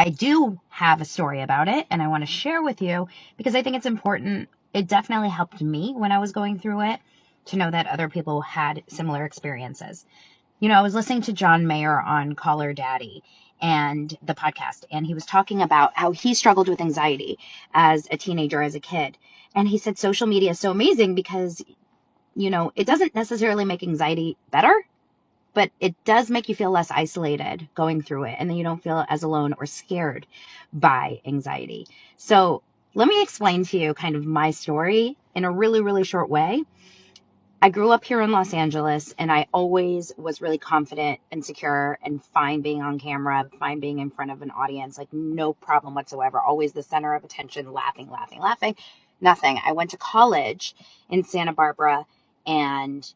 I do have a story about it and I want to share with you because I think it's important. It definitely helped me when I was going through it to know that other people had similar experiences. I was listening to John Mayer on Call Her Daddy and the podcast, and he was talking about how he struggled with anxiety as a teenager, as a kid. And he said social media is so amazing because, it doesn't necessarily make anxiety better, but it does make you feel less isolated going through it. And then you don't feel as alone or scared by anxiety. So let me explain to you kind of my story in a really, really short way. I grew up here in Los Angeles, and I always was really confident and secure and fine being on camera, fine being in front of an audience, like no problem whatsoever. Always the center of attention, laughing, laughing, laughing. Nothing. I went to college in Santa Barbara, and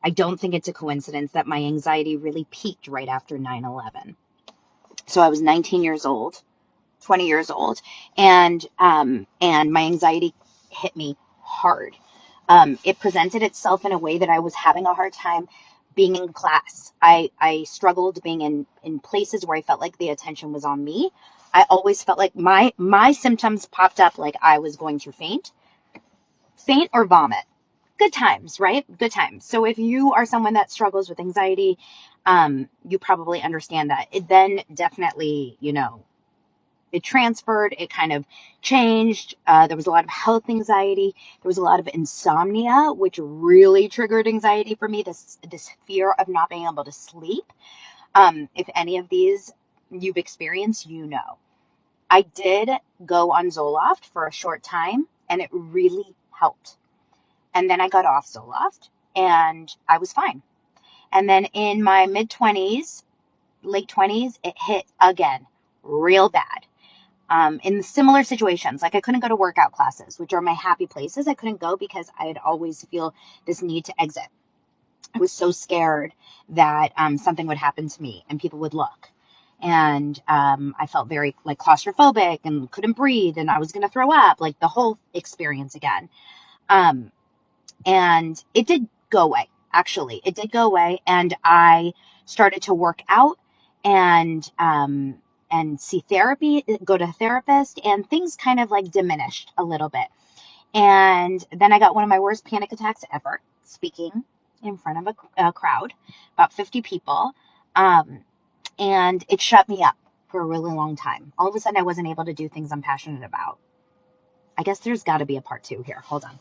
I don't think it's a coincidence that my anxiety really peaked right after 9/11. So I was 19 years old, 20 years old, and my anxiety hit me hard. It presented itself in a way that I was having a hard time being in class. I struggled being in places where I felt like the attention was on me. I always felt like my symptoms popped up like I was going to faint or vomit. Good times, right? Good times. So if you are someone that struggles with anxiety, you probably understand that. It then definitely, it transferred, it kind of changed. There was a lot of health anxiety. There was a lot of insomnia, which really triggered anxiety for me, this fear of not being able to sleep. If any of these you've experienced, I did go on Zoloft for a short time, and it really helped. And then I got off Zoloft, and I was fine. And then in my mid-20s, late 20s, it hit again real bad. In similar situations, like I couldn't go to workout classes, which are my happy places. I couldn't go because I'd always feel this need to exit. I was so scared that something would happen to me and people would look. And I felt very like claustrophobic and couldn't breathe and I was going to throw up, like the whole experience again. And it did go away. Actually, it did go away, and I started to work out and see therapy, go to a therapist, and things kind of like diminished a little bit. And then I got one of my worst panic attacks ever, speaking in front of a crowd, about 50 people, and it shut me up for a really long time. All of a sudden, I wasn't able to do things I'm passionate about. I guess there's got to be a part 2 here. Hold on.